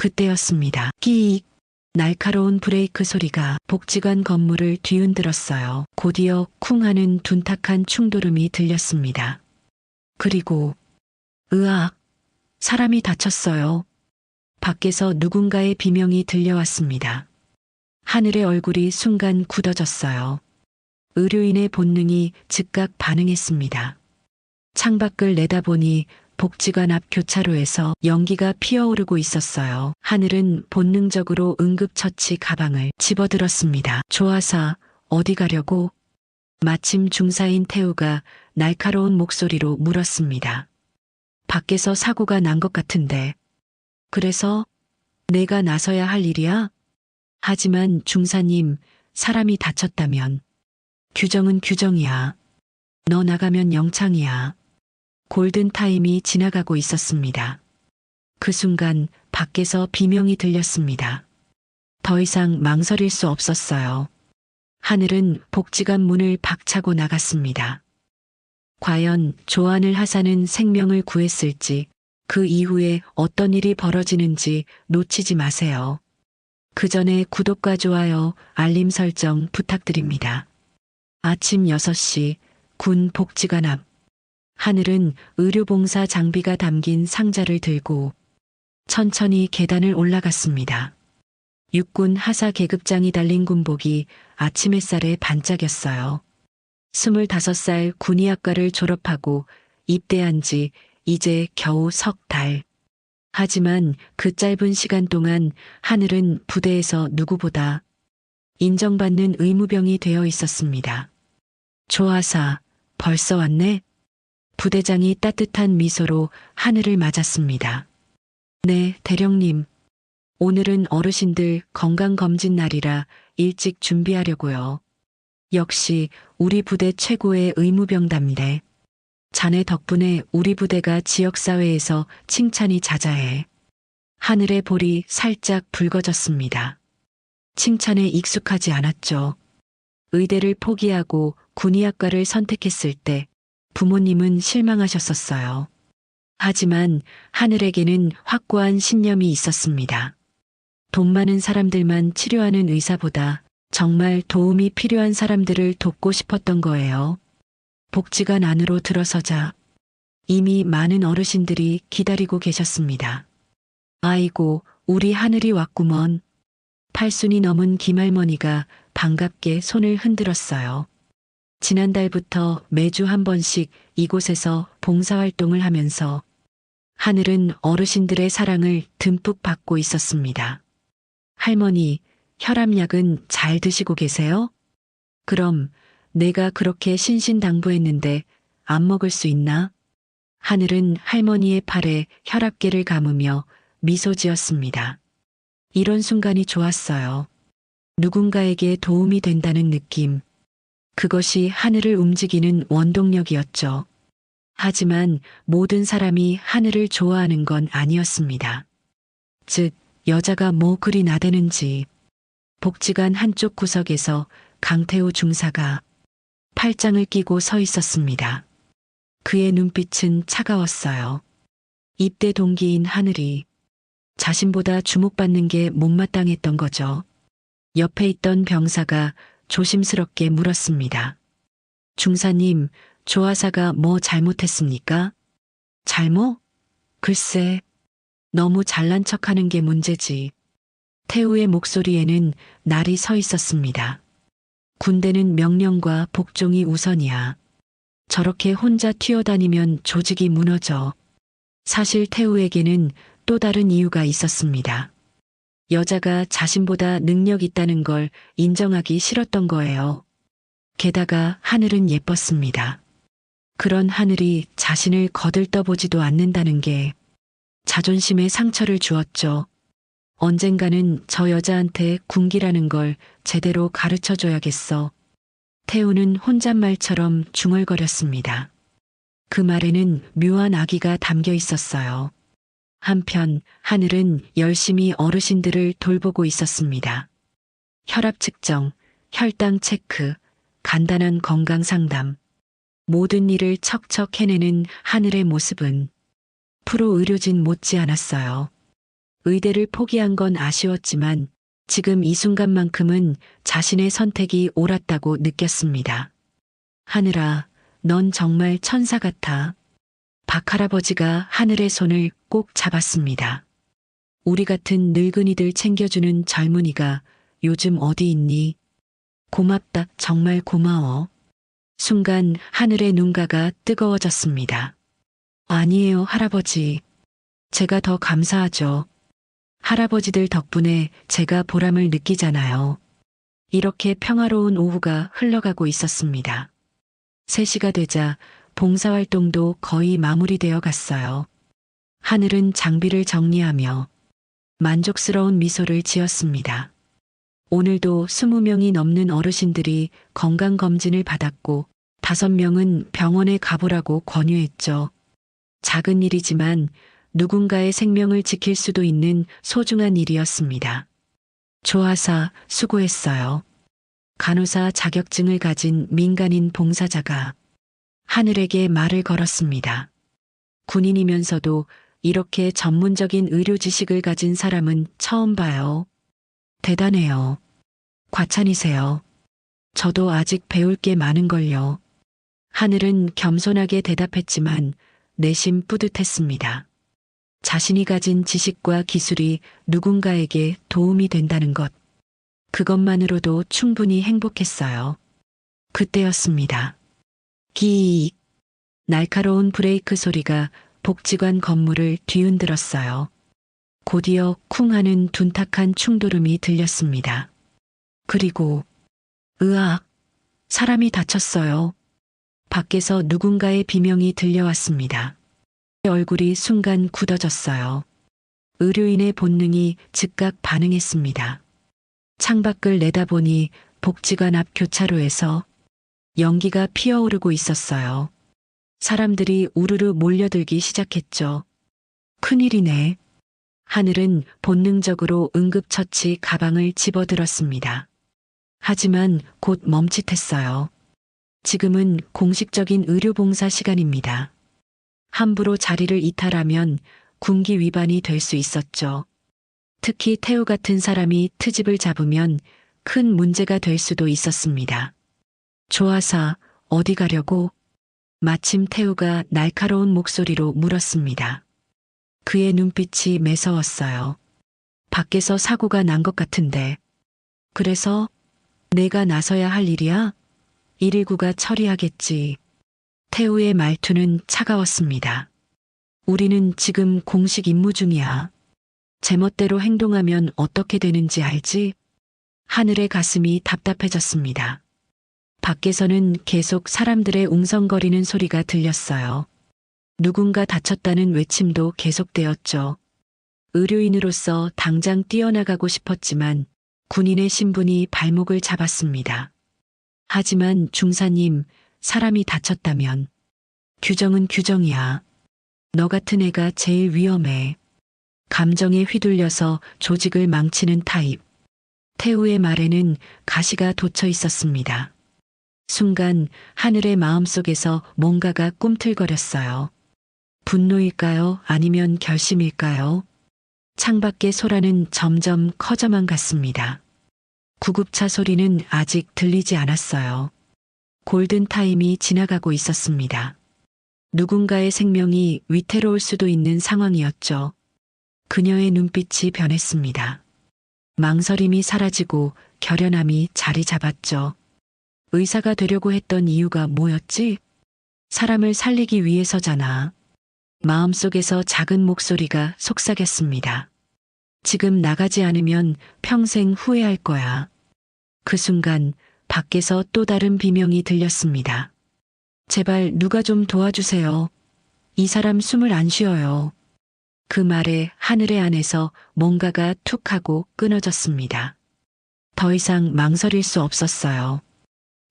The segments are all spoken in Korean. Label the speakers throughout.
Speaker 1: 그때였습니다. 끼익. 날카로운 브레이크 소리가 복지관 건물을 뒤흔들었어요. 곧이어 쿵 하는 둔탁한 충돌음이 들렸습니다. 그리고 으악! 사람이 다쳤어요. 밖에서 누군가의 비명이 들려왔습니다. 하늘의 얼굴이 순간 굳어졌어요. 의료인의 본능이 즉각 반응했습니다. 창밖을 내다보니 복지관 앞 교차로에서 연기가 피어오르고 있었어요. 하늘은 본능적으로 응급처치 가방을 집어들었습니다. 조아사, 어디 가려고? 마침 중사인 태우가 날카로운 목소리로 물었습니다. 밖에서 사고가 난 것 같은데. 그래서 내가 나서야 할 일이야? 하지만 중사님, 사람이 다쳤다면. 규정은 규정이야. 너 나가면 영창이야. 골든타임이 지나가고 있었습니다. 그 순간 밖에서 비명이 들렸습니다. 더 이상 망설일 수 없었어요. 하늘은 복지관 문을 박차고 나갔습니다. 과연 조안을 하사는 생명을 구했을지, 그 이후에 어떤 일이 벌어지는지 놓치지 마세요. 그 전에 구독과 좋아요, 알림 설정 부탁드립니다. 아침 6시 군 복지관 앞. 하늘은 의료봉사 장비가 담긴 상자를 들고 천천히 계단을 올라갔습니다. 육군 하사 계급장이 달린 군복이 아침 햇살에 반짝였어요. 25살 군의학과를 졸업하고 입대한 지 이제 겨우 석 달. 하지만 그 짧은 시간 동안 하늘은 부대에서 누구보다 인정받는 의무병이 되어 있었습니다. 조하사, 벌써 왔네? 부대장이 따뜻한 미소로 하늘을 맞았습니다. 네, 대령님. 오늘은 어르신들 건강검진 날이라 일찍 준비하려고요. 역시 우리 부대 최고의 의무병답네. 자네 덕분에 우리 부대가 지역사회에서 칭찬이 자자해. 하늘의 볼이 살짝 붉어졌습니다. 칭찬에 익숙하지 않았죠. 의대를 포기하고 군의학과를 선택했을 때 부모님은 실망하셨었어요. 하지만 하늘에게는 확고한 신념이 있었습니다. 돈 많은 사람들만 치료하는 의사보다 정말 도움이 필요한 사람들을 돕고 싶었던 거예요. 복지관 안으로 들어서자 이미 많은 어르신들이 기다리고 계셨습니다. 아이고, 우리 하늘이 왔구먼. 80이 넘은 김할머니가 반갑게 손을 흔들었어요. 지난달부터 매주 한 번씩 이곳에서 봉사활동을 하면서 하늘은 어르신들의 사랑을 듬뿍 받고 있었습니다. 할머니, 혈압약은 잘 드시고 계세요? 그럼 내가 그렇게 신신당부했는데 안 먹을 수 있나? 하늘은 할머니의 팔에 혈압계를 감으며 미소 지었습니다. 이런 순간이 좋았어요. 누군가에게 도움이 된다는 느낌. 그것이 하늘을 움직이는 원동력이었죠. 하지만 모든 사람이 하늘을 좋아하는 건 아니었습니다. 즉, 여자가 뭐 그리 나대는지. 복지관 한쪽 구석에서 강태우 중사가 팔짱을 끼고 서 있었습니다. 그의 눈빛은 차가웠어요. 입대 동기인 하늘이 자신보다 주목받는 게 못마땅했던 거죠. 옆에 있던 병사가 조심스럽게 물었습니다. 중사님, 조하사가 뭐 잘못했습니까? 잘못? 글쎄, 너무 잘난 척하는 게 문제지. 태우의 목소리에는 날이 서 있었습니다. 군대는 명령과 복종이 우선이야. 저렇게 혼자 튀어다니면 조직이 무너져. 사실 태우에게는 또 다른 이유가 있었습니다. 여자가 자신보다 능력 있다는 걸 인정하기 싫었던 거예요. 게다가 하늘은 예뻤습니다. 그런 하늘이 자신을 거들떠보지도 않는다는 게 자존심에 상처를 주었죠. 언젠가는 저 여자한테 군기라는 걸 제대로 가르쳐줘야겠어. 태우는 혼잣말처럼 중얼거렸습니다. 그 말에는 묘한 악의가 담겨 있었어요. 한편 하늘은 열심히 어르신들을 돌보고 있었습니다. 혈압 측정, 혈당 체크, 간단한 건강 상담. 모든 일을 척척 해내는 하늘의 모습은 프로 의료진 못지않았어요. 의대를 포기한 건 아쉬웠지만 지금 이 순간만큼은 자신의 선택이 옳았다고 느꼈습니다. 하늘아, 넌 정말 천사 같아. 박할아버지가 하늘의 손을 꼭 잡았습니다. 우리 같은 늙은이들 챙겨주는 젊은이가 요즘 어디 있니? 고맙다, 정말 고마워. 순간 하늘의 눈가가 뜨거워졌습니다. 아니에요, 할아버지. 제가 더 감사하죠. 할아버지들 덕분에 제가 보람을 느끼잖아요. 이렇게 평화로운 오후가 흘러가고 있었습니다. 3시가 되자 봉사활동도 거의 마무리되어 갔어요. 하늘은 장비를 정리하며 만족스러운 미소를 지었습니다. 오늘도 20명이 넘는 어르신들이 건강검진을 받았고 5명은 병원에 가보라고 권유했죠. 작은 일이지만 누군가의 생명을 지킬 수도 있는 소중한 일이었습니다. 조아사, 수고했어요. 간호사 자격증을 가진 민간인 봉사자가 하늘에게 말을 걸었습니다. 군인이면서도 이렇게 전문적인 의료 지식을 가진 사람은 처음 봐요. 대단해요. 과찬이세요. 저도 아직 배울 게 많은걸요. 하늘은 겸손하게 대답했지만 내심 뿌듯했습니다. 자신이 가진 지식과 기술이 누군가에게 도움이 된다는 것. 그것만으로도 충분히 행복했어요. 그때였습니다. 기익. 날카로운 브레이크 소리가 복지관 건물을 뒤흔들었어요. 곧이어 쿵 하는 둔탁한 충돌음이 들렸습니다. 그리고 으악, 사람이 다쳤어요. 밖에서 누군가의 비명이 들려왔습니다. 얼굴이 순간 굳어졌어요. 의료인의 본능이 즉각 반응했습니다. 창밖을 내다보니 복지관 앞 교차로에서 연기가 피어오르고 있었어요. 사람들이 우르르 몰려들기 시작했죠. 큰일이네. 하늘은 본능적으로 응급처치 가방을 집어들었습니다. 하지만 곧 멈칫했어요. 지금은 공식적인 의료봉사 시간입니다. 함부로 자리를 이탈하면 군기 위반이 될 수 있었죠. 특히 태우 같은 사람이 트집을 잡으면 큰 문제가 될 수도 있었습니다. 조아사, 어디 가려고? 마침 태우가 날카로운 목소리로 물었습니다. 그의 눈빛이 매서웠어요. 밖에서 사고가 난 것 같은데. 그래서 내가 나서야 할 일이야? 119가 처리하겠지. 태우의 말투는 차가웠습니다. 우리는 지금 공식 임무 중이야. 제멋대로 행동하면 어떻게 되는지 알지? 하늘의 가슴이 답답해졌습니다. 밖에서는 계속 사람들의 웅성거리는 소리가 들렸어요. 누군가 다쳤다는 외침도 계속되었죠. 의료인으로서 당장 뛰어나가고 싶었지만 군인의 신분이 발목을 잡았습니다. 하지만 중사님, 사람이 다쳤다면 규정은 규정이야. 너 같은 애가 제일 위험해. 감정에 휘둘려서 조직을 망치는 타입. 태우의 말에는 가시가 돋쳐 있었습니다. 순간 하늘의 마음속에서 뭔가가 꿈틀거렸어요. 분노일까요? 아니면 결심일까요? 창밖의 소라는 점점 커져만 갔습니다. 구급차 소리는 아직 들리지 않았어요. 골든타임이 지나가고 있었습니다. 누군가의 생명이 위태로울 수도 있는 상황이었죠. 그녀의 눈빛이 변했습니다. 망설임이 사라지고 결연함이 자리 잡았죠. 의사가 되려고 했던 이유가 뭐였지? 사람을 살리기 위해서잖아. 마음속에서 작은 목소리가 속삭였습니다. 지금 나가지 않으면 평생 후회할 거야. 그 순간 밖에서 또 다른 비명이 들렸습니다. 제발 누가 좀 도와주세요. 이 사람 숨을 안 쉬어요. 그 말에 하늘의 안에서 뭔가가 툭 하고 끊어졌습니다. 더 이상 망설일 수 없었어요.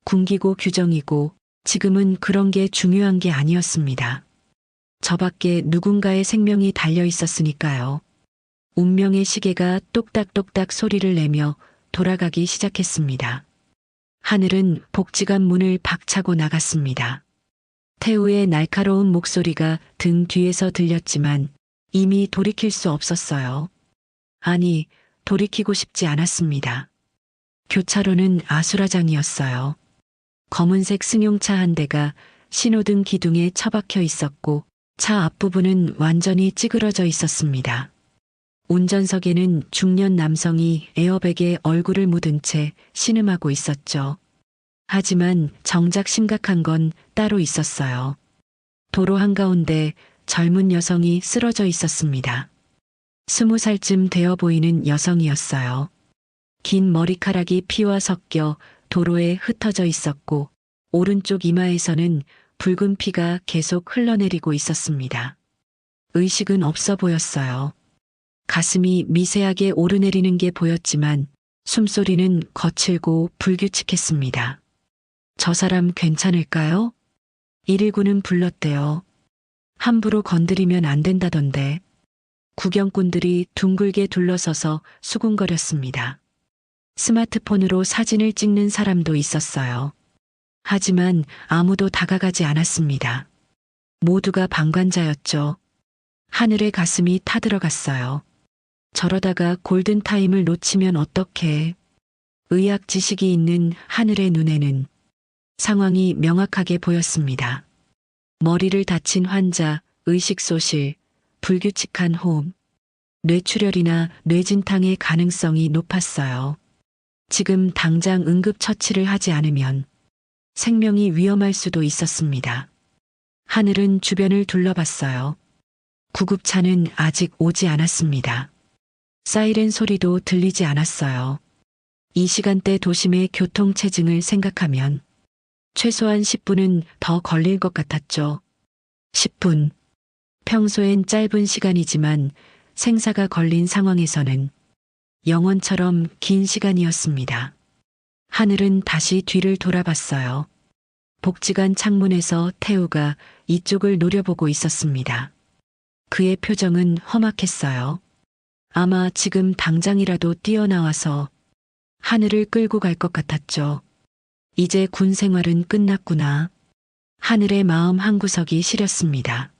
Speaker 1: 군기고 규정이고 지금은 그런 게 중요한 게 아니었습니다. 저 밖에 누군가의 생명이 달려 있었으니까요. 운명의 시계가 똑딱똑딱 소리를 내며 돌아가기 시작했습니다. 하늘은 복지관 문을 박차고 나갔습니다. 태우의 날카로운 목소리가 등 뒤에서 들렸지만 이미 돌이킬 수 없었어요. 아니, 돌이키고 싶지 않았습니다. 교차로는 아수라장이었어요. 검은색 승용차 한 대가 신호등 기둥에 처박혀 있었고 차 앞부분은 완전히 찌그러져 있었습니다. 운전석에는 중년 남성이 에어백에 얼굴을 묻은 채 신음하고 있었죠. 하지만 정작 심각한 건 따로 있었어요. 도로 한가운데 젊은 여성이 쓰러져 있었습니다. 20살쯤 되어 보이는 여성이었어요. 긴 머리카락이 피와 섞여 도로에 흩어져 있었고 오른쪽 이마에서는 붉은 피가 계속 흘러내리고 있었습니다. 의식은 없어 보였어요. 가슴이 미세하게 오르내리는 게 보였지만 숨소리는 거칠고 불규칙했습니다. 저 사람 괜찮을까요? 119는 불렀대요. 함부로 건드리면 안 된다던데. 구경꾼들이 둥글게 둘러서서 수군거렸습니다. 스마트폰으로 사진을 찍는 사람도 있었어요. 하지만 아무도 다가가지 않았습니다. 모두가 방관자였죠. 하늘의 가슴이 타들어갔어요. 저러다가 골든타임을 놓치면 어떡해. 의학 지식이 있는 하늘의 눈에는 상황이 명확하게 보였습니다. 머리를 다친 환자, 의식소실, 불규칙한 호흡, 뇌출혈이나 뇌진탕의 가능성이 높았어요. 지금 당장 응급처치를 하지 않으면 생명이 위험할 수도 있었습니다. 하늘은 주변을 둘러봤어요. 구급차는 아직 오지 않았습니다. 사이렌 소리도 들리지 않았어요. 이 시간대 도심의 교통체증을 생각하면 최소한 10분은 더 걸릴 것 같았죠. 10분. 평소엔 짧은 시간이지만 생사가 걸린 상황에서는 영원처럼 긴 시간이었습니다. 하늘은 다시 뒤를 돌아봤어요. 복지관 창문에서 태우가 이쪽을 노려보고 있었습니다. 그의 표정은 험악했어요. 아마 지금 당장이라도 뛰어나와서 하늘을 끌고 갈 것 같았죠. 이제 군 생활은 끝났구나. 하늘의 마음 한구석이 시렸습니다.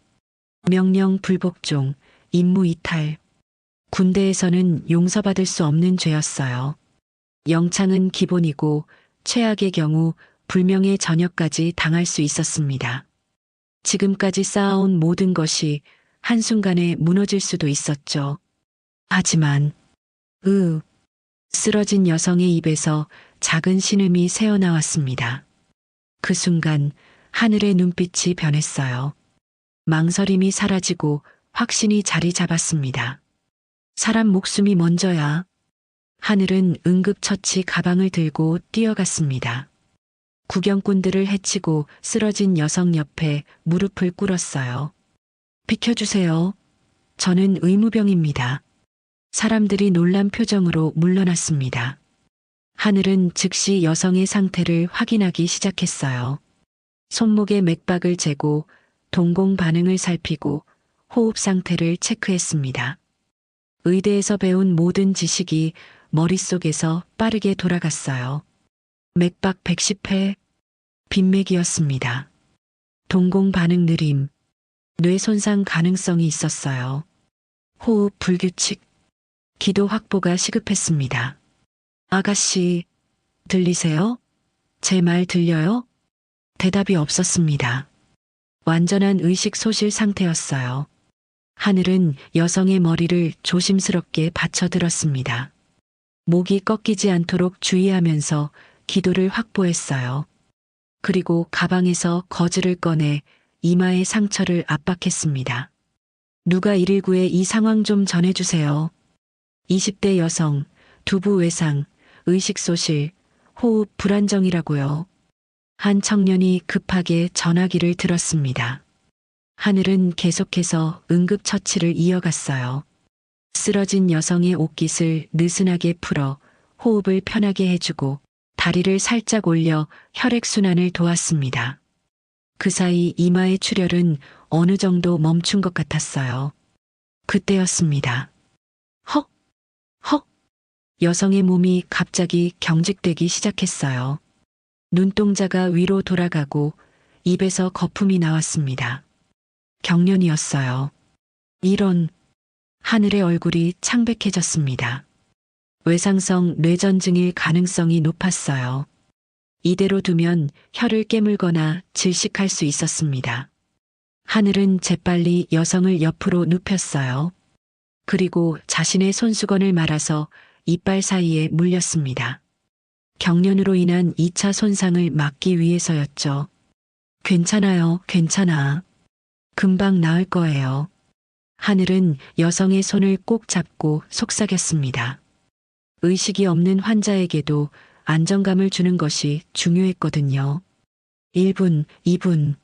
Speaker 1: 명령 불복종, 임무 이탈. 군대에서는 용서받을 수 없는 죄였어요. 영창은 기본이고 최악의 경우 불명예 전역까지 당할 수 있었습니다. 지금까지 쌓아온 모든 것이 한순간에 무너질 수도 있었죠. 하지만 쓰러진 여성의 입에서 작은 신음이 새어나왔습니다. 그 순간 하늘의 눈빛이 변했어요. 망설임이 사라지고 확신이 자리 잡았습니다. 사람 목숨이 먼저야. 하늘은 응급처치 가방을 들고 뛰어갔습니다. 구경꾼들을 해치고 쓰러진 여성 옆에 무릎을 꿇었어요. 비켜주세요. 저는 의무병입니다. 사람들이 놀란 표정으로 물러났습니다. 하늘은 즉시 여성의 상태를 확인하기 시작했어요. 손목의 맥박을 재고 동공 반응을 살피고 호흡 상태를 체크했습니다. 의대에서 배운 모든 지식이 머릿속에서 빠르게 돌아갔어요. 맥박 110회, 빈맥이었습니다. 동공 반응 느림, 뇌 손상 가능성이 있었어요. 호흡 불규칙, 기도 확보가 시급했습니다. 아가씨, 들리세요? 제 말 들려요? 대답이 없었습니다. 완전한 의식 소실 상태였어요. 하늘은 여성의 머리를 조심스럽게 받쳐들었습니다. 목이 꺾이지 않도록 주의하면서 기도를 확보했어요. 그리고 가방에서 거즈를 꺼내 이마의 상처를 압박했습니다. 누가 119에 이 상황 좀 전해주세요. 20대 여성, 두부 외상, 의식소실, 호흡 불안정이라고요. 한 청년이 급하게 전화기를 들었습니다. 하늘은 계속해서 응급처치를 이어갔어요. 쓰러진 여성의 옷깃을 느슨하게 풀어 호흡을 편하게 해주고 다리를 살짝 올려 혈액순환을 도왔습니다. 그 사이 이마의 출혈은 어느 정도 멈춘 것 같았어요. 그때였습니다. 헉! 헉! 여성의 몸이 갑자기 경직되기 시작했어요. 눈동자가 위로 돌아가고 입에서 거품이 나왔습니다. 경련이었어요. 이런, 하늘의 얼굴이 창백해졌습니다. 외상성 뇌전증일 가능성이 높았어요. 이대로 두면 혀를 깨물거나 질식할 수 있었습니다. 하늘은 재빨리 여성을 옆으로 눕혔어요. 그리고 자신의 손수건을 말아서 이빨 사이에 물렸습니다. 경련으로 인한 2차 손상을 막기 위해서였죠. 괜찮아요, 괜찮아. 금방 나을 거예요. 하늘은 여성의 손을 꼭 잡고 속삭였습니다. 의식이 없는 환자에게도 안정감을 주는 것이 중요했거든요. 1분, 2분.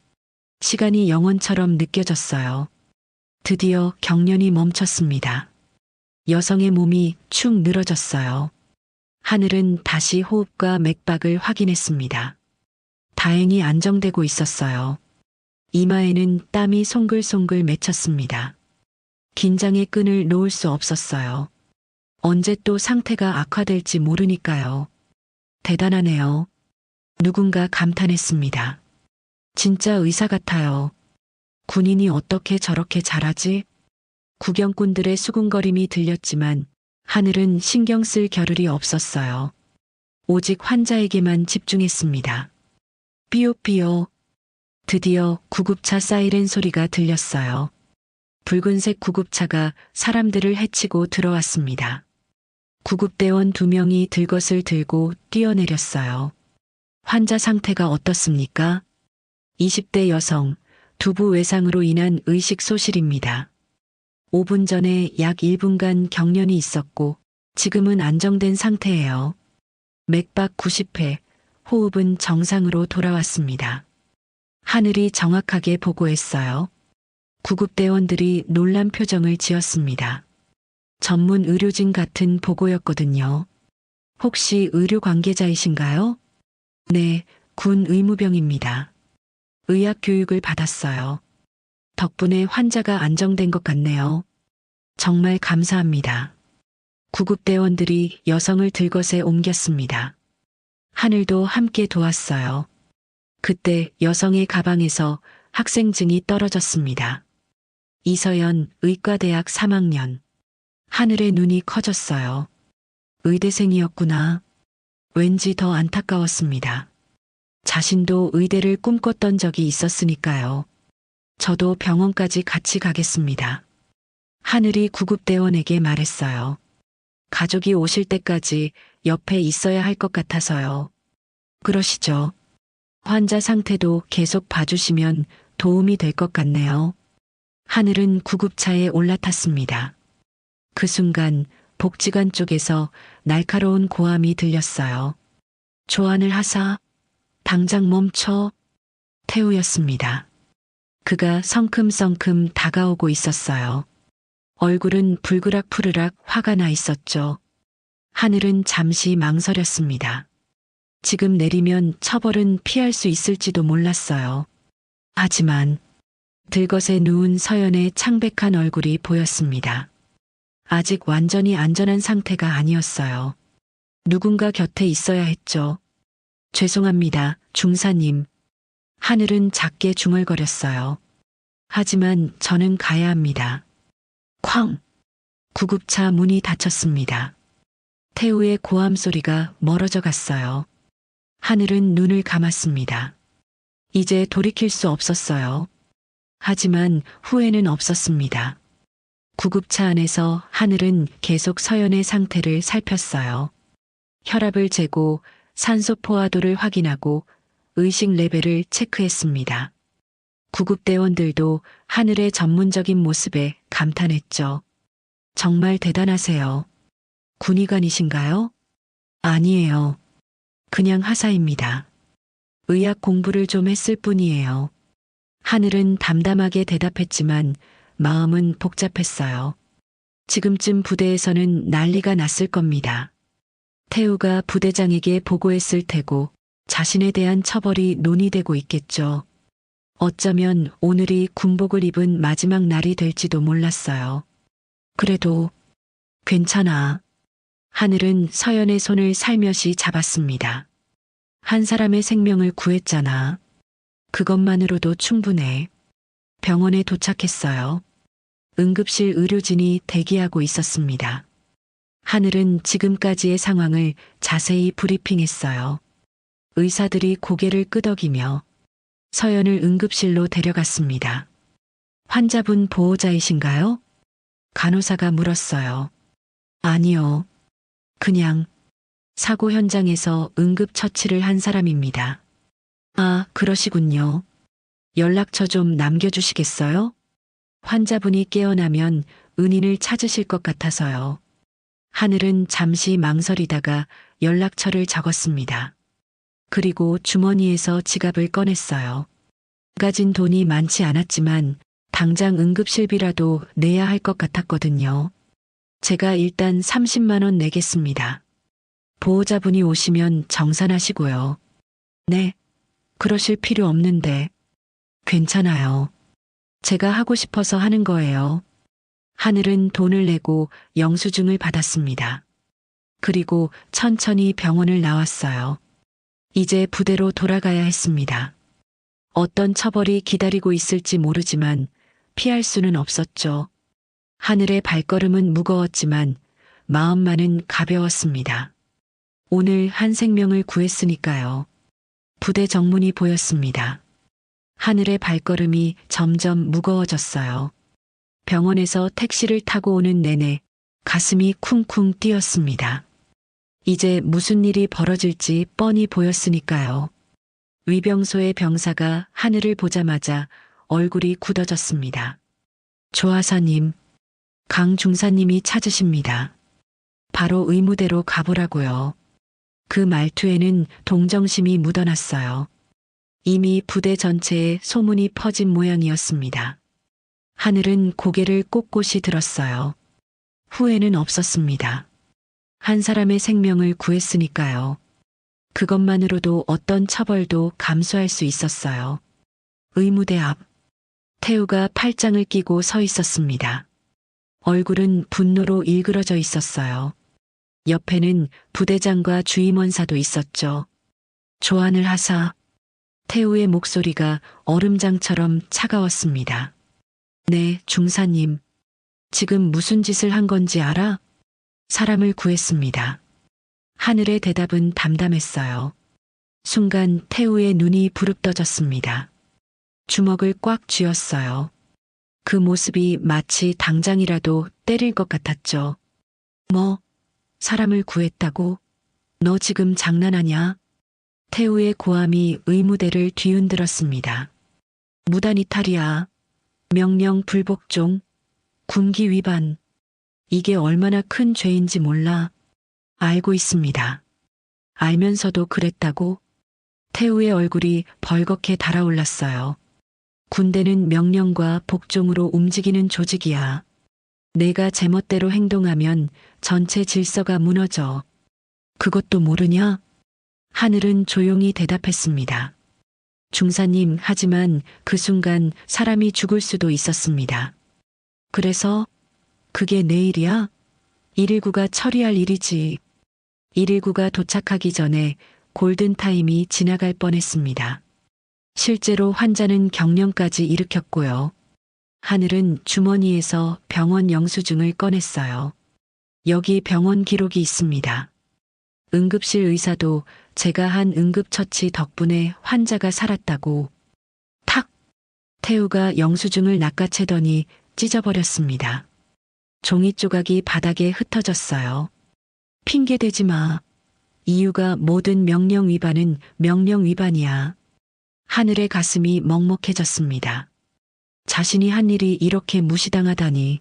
Speaker 1: 시간이 영원처럼 느껴졌어요. 드디어 경련이 멈췄습니다. 여성의 몸이 축 늘어졌어요. 하늘은 다시 호흡과 맥박을 확인했습니다. 다행히 안정되고 있었어요. 이마에는 땀이 송글송글 맺혔습니다. 긴장의 끈을 놓을 수 없었어요. 언제 또 상태가 악화될지 모르니까요. 대단하네요. 누군가 감탄했습니다. 진짜 의사 같아요. 군인이 어떻게 저렇게 잘하지? 구경꾼들의 수군거림이 들렸지만 하늘은 신경 쓸 겨를이 없었어요. 오직 환자에게만 집중했습니다. 삐요삐요. 드디어 구급차 사이렌 소리가 들렸어요. 붉은색 구급차가 사람들을 헤치고 들어왔습니다. 구급대원 2명이 들것을 들고 뛰어내렸어요. 환자 상태가 어떻습니까? 20대 여성, 두부 외상으로 인한 의식 소실입니다. 5분 전에 약 1분간 경련이 있었고 지금은 안정된 상태예요. 맥박 90회, 호흡은 정상으로 돌아왔습니다. 하늘이 정확하게 보고했어요. 구급대원들이 놀란 표정을 지었습니다. 전문 의료진 같은 보고였거든요. 혹시 의료 관계자이신가요? 네, 군 의무병입니다. 의학 교육을 받았어요. 덕분에 환자가 안정된 것 같네요. 정말 감사합니다. 구급대원들이 여성을 들것에 옮겼습니다. 하늘도 함께 도왔어요. 그때 여성의 가방에서 학생증이 떨어졌습니다. 이서연 의과대학 3학년. 하늘의 눈이 커졌어요. 의대생이었구나. 왠지 더 안타까웠습니다. 자신도 의대를 꿈꿨던 적이 있었으니까요. 저도 병원까지 같이 가겠습니다. 하늘이 구급대원에게 말했어요. 가족이 오실 때까지 옆에 있어야 할 것 같아서요. 그러시죠. 환자 상태도 계속 봐주시면 도움이 될 것 같네요. 하늘은 구급차에 올라탔습니다. 그 순간 복지관 쪽에서 날카로운 고함이 들렸어요. 조안을 하사, 당장 멈춰. 태우였습니다. 그가 성큼성큼 다가오고 있었어요. 얼굴은 불그락푸르락 화가 나 있었죠. 하늘은 잠시 망설였습니다. 지금 내리면 처벌은 피할 수 있을지도 몰랐어요. 하지만 들것에 누운 서연의 창백한 얼굴이 보였습니다. 아직 완전히 안전한 상태가 아니었어요. 누군가 곁에 있어야 했죠. 죄송합니다, 중사님. 하늘은 작게 중얼거렸어요. 하지만 저는 가야 합니다. 쾅! 구급차 문이 닫혔습니다. 태우의 고함 소리가 멀어져 갔어요. 하늘은 눈을 감았습니다. 이제 돌이킬 수 없었어요. 하지만 후회는 없었습니다. 구급차 안에서 하늘은 계속 서연의 상태를 살폈어요. 혈압을 재고 산소 포화도를 확인하고 의식 레벨을 체크했습니다. 구급대원들도 하늘의 전문적인 모습에 감탄했죠. 정말 대단하세요. 군의관이신가요? 아니에요. 그냥 하사입니다. 의학 공부를 좀 했을 뿐이에요. 하늘은 담담하게 대답했지만 마음은 복잡했어요. 지금쯤 부대에서는 난리가 났을 겁니다. 태우가 부대장에게 보고했을 테고 자신에 대한 처벌이 논의되고 있겠죠. 어쩌면 오늘이 군복을 입은 마지막 날이 될지도 몰랐어요. 그래도 괜찮아. 하늘은 서연의 손을 살며시 잡았습니다. 한 사람의 생명을 구했잖아. 그것만으로도 충분해. 병원에 도착했어요. 응급실 의료진이 대기하고 있었습니다. 하늘은 지금까지의 상황을 자세히 브리핑했어요. 의사들이 고개를 끄덕이며 서연을 응급실로 데려갔습니다. 환자분 보호자이신가요? 간호사가 물었어요. 아니요. 그냥 사고 현장에서 응급처치를 한 사람입니다. 아, 그러시군요. 연락처 좀 남겨주시겠어요? 환자분이 깨어나면 은인을 찾으실 것 같아서요. 하늘은 잠시 망설이다가 연락처를 적었습니다. 그리고 주머니에서 지갑을 꺼냈어요. 가진 돈이 많지 않았지만 당장 응급실비라도 내야 할 것 같았거든요. 제가 일단 30만 원 내겠습니다. 보호자분이 오시면 정산하시고요. 네, 그러실 필요 없는데. 괜찮아요. 제가 하고 싶어서 하는 거예요. 하늘은 돈을 내고 영수증을 받았습니다. 그리고 천천히 병원을 나왔어요. 이제 부대로 돌아가야 했습니다. 어떤 처벌이 기다리고 있을지 모르지만 피할 수는 없었죠. 하늘의 발걸음은 무거웠지만 마음만은 가벼웠습니다. 오늘 한 생명을 구했으니까요. 부대 정문이 보였습니다. 하늘의 발걸음이 점점 무거워졌어요. 병원에서 택시를 타고 오는 내내 가슴이 쿵쿵 뛰었습니다. 이제 무슨 일이 벌어질지 뻔히 보였으니까요. 위병소의 병사가 하늘을 보자마자 얼굴이 굳어졌습니다. 조하사님, 강 중사님이 찾으십니다. 바로 의무대로 가보라고요. 그 말투에는 동정심이 묻어났어요. 이미 부대 전체에 소문이 퍼진 모양이었습니다. 하늘은 고개를 꼿꼿이 들었어요. 후회는 없었습니다. 한 사람의 생명을 구했으니까요. 그것만으로도 어떤 처벌도 감수할 수 있었어요. 의무대 앞, 태우가 팔짱을 끼고 서 있었습니다. 얼굴은 분노로 일그러져 있었어요. 옆에는 부대장과 주임원사도 있었죠. 조안을 하사. 태우의 목소리가 얼음장처럼 차가웠습니다. 네, 중사님. 지금 무슨 짓을 한 건지 알아? 사람을 구했습니다. 하늘의 대답은 담담했어요. 순간 태우의 눈이 부릅떠졌습니다. 주먹을 꽉 쥐었어요. 그 모습이 마치 당장이라도 때릴 것 같았죠. 뭐, 사람을 구했다고? 너 지금 장난하냐? 태우의 고함이 의무대를 뒤흔들었습니다. 무단이탈이야. 명령 불복종. 군기 위반. 이게 얼마나 큰 죄인지 몰라. 알고 있습니다. 알면서도 그랬다고? 태우의 얼굴이 벌겋게 달아올랐어요. 군대는 명령과 복종으로 움직이는 조직이야. 내가 제멋대로 행동하면 전체 질서가 무너져. 그것도 모르냐? 하늘은 조용히 대답했습니다. 중사님, 하지만 그 순간 사람이 죽을 수도 있었습니다. 그래서 그게 내일이야? 119가 처리할 일이지. 119가 도착하기 전에 골든타임이 지나갈 뻔했습니다. 실제로 환자는 경련까지 일으켰고요. 하늘은 주머니에서 병원 영수증을 꺼냈어요. 여기 병원 기록이 있습니다. 응급실 의사도 제가 한 응급처치 덕분에 환자가 살았다고. 탁! 태우가 영수증을 낚아채더니 찢어버렸습니다. 종이 조각이 바닥에 흩어졌어요. 핑계대지 마. 이유가 모든 명령 위반은 명령 위반이야. 하늘의 가슴이 먹먹해졌습니다. 자신이 한 일이 이렇게 무시당하다니.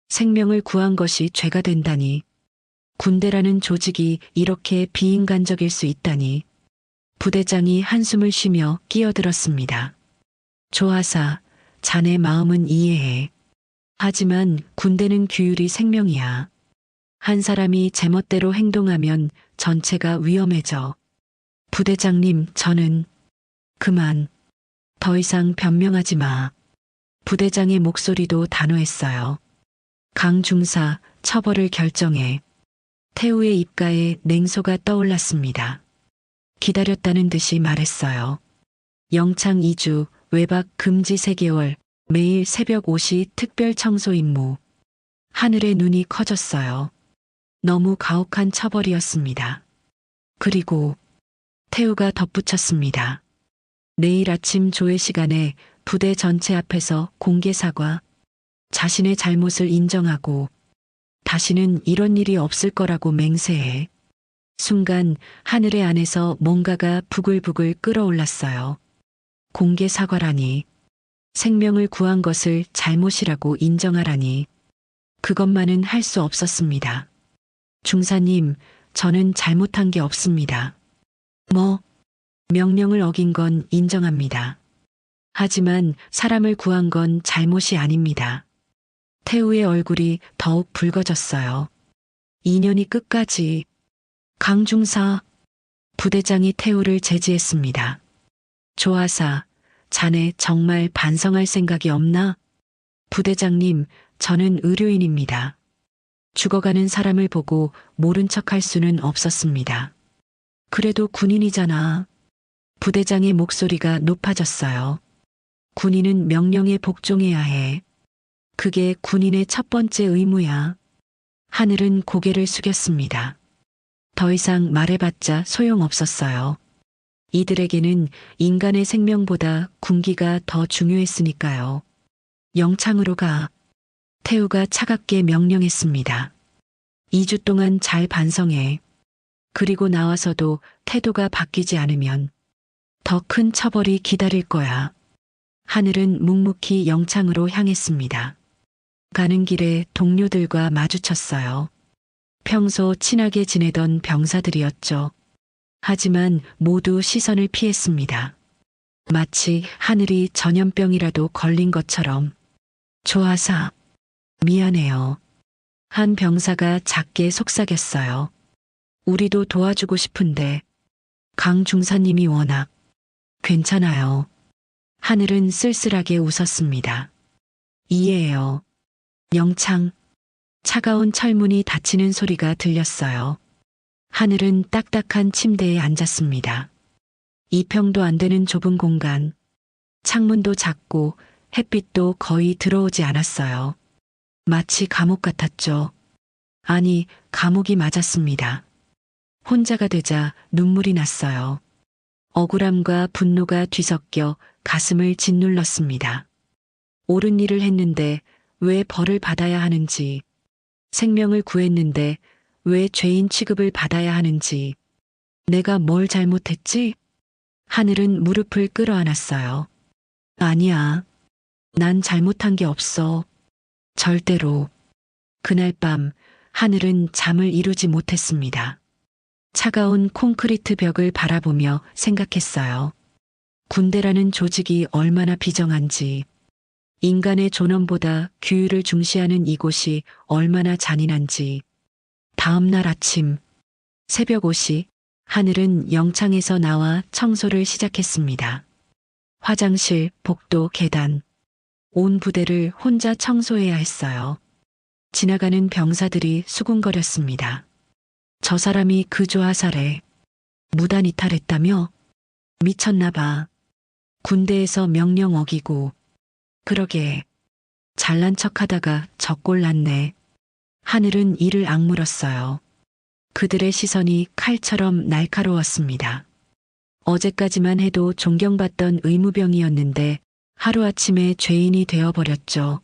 Speaker 1: 생명을 구한 것이 죄가 된다니. 군대라는 조직이 이렇게 비인간적일 수 있다니. 부대장이 한숨을 쉬며 끼어들었습니다. 조하사, 자네 마음은 이해해. 하지만 군대는 규율이 생명이야. 한 사람이 제멋대로 행동하면 전체가 위험해져. 부대장님, 저는 그만. 더 이상 변명하지 마. 부대장의 목소리도 단호했어요. 강 중사, 처벌을 결정해. 태우의 입가에 냉소가 떠올랐습니다. 기다렸다는 듯이 말했어요. 영창 2주, 외박 금지 3개월, 매일 새벽 5시 특별 청소 임무. 하늘의 눈이 커졌어요. 너무 가혹한 처벌이었습니다. 그리고 태우가 덧붙였습니다. 내일 아침 조회 시간에 부대 전체 앞에서 공개 사과, 자신의 잘못을 인정하고 다시는 이런 일이 없을 거라고 맹세해. 순간 하늘의 안에서 뭔가가 부글부글 끓어올랐어요. 공개 사과라니, 생명을 구한 것을 잘못이라고 인정하라니, 그것만은 할 수 없었습니다. 중사님, 저는 잘못한 게 없습니다. 명령을 어긴 건 인정합니다. 하지만 사람을 구한 건 잘못이 아닙니다. 태우의 얼굴이 더욱 붉어졌어요. 2년이 끝까지. 강중사 부대장이 태우를 제지했습니다. 조하사, 자네 정말 반성할 생각이 없나? 부대장님, 저는 의료인입니다. 죽어가는 사람을 보고 모른 척할 수는 없었습니다. 그래도 군인이잖아. 부대장의 목소리가 높아졌어요. 군인은 명령에 복종해야 해. 그게 군인의 첫 번째 의무야. 하늘은 고개를 숙였습니다. 더 이상 말해봤자 소용없었어요. 이들에게는 인간의 생명보다 군기가 더 중요했으니까요. 영창으로 가. 태우가 차갑게 명령했습니다. 2주 동안 잘 반성해. 그리고 나와서도 태도가 바뀌지 않으면 더 큰 처벌이 기다릴 거야. 하늘은 묵묵히 영창으로 향했습니다. 가는 길에 동료들과 마주쳤어요. 평소 친하게 지내던 병사들이었죠. 하지만 모두 시선을 피했습니다. 마치 하늘이 전염병이라도 걸린 것처럼. 조하사, 미안해요. 한 병사가 작게 속삭였어요. 우리도 도와주고 싶은데 강 중사님이 워낙. 괜찮아요. 하늘은 쓸쓸하게 웃었습니다. 이해해요. 영창, 차가운 철문이 닫히는 소리가 들렸어요. 하늘은 딱딱한 침대에 앉았습니다. 2평도 안 되는 좁은 공간, 창문도 작고 햇빛도 거의 들어오지 않았어요. 마치 감옥 같았죠. 아니, 감옥이 맞았습니다. 혼자가 되자 눈물이 났어요. 억울함과 분노가 뒤섞여 가슴을 짓눌렀습니다. 옳은 일을 했는데 왜 벌을 받아야 하는지, 생명을 구했는데 왜 죄인 취급을 받아야 하는지, 내가 뭘 잘못했지? 하늘은 무릎을 끌어안았어요. 아니야. 난 잘못한 게 없어. 절대로. 그날 밤 하늘은 잠을 이루지 못했습니다. 차가운 콘크리트 벽을 바라보며 생각했어요. 군대라는 조직이 얼마나 비정한지, 인간의 존엄보다 규율을 중시하는 이곳이 얼마나 잔인한지. 다음 날 아침, 새벽 5시, 하늘은 영창에서 나와 청소를 시작했습니다. 화장실, 복도, 계단. 온 부대를 혼자 청소해야 했어요. 지나가는 병사들이 수군거렸습니다. 저 사람이 그 조하사래. 무단 이탈했다며? 미쳤나 봐. 군대에서 명령 어기고. 그러게. 잘난 척하다가 저꼴 났네. 하늘은 이를 악물었어요. 그들의 시선이 칼처럼 날카로웠습니다. 어제까지만 해도 존경받던 의무병이었는데 하루아침에 죄인이 되어버렸죠.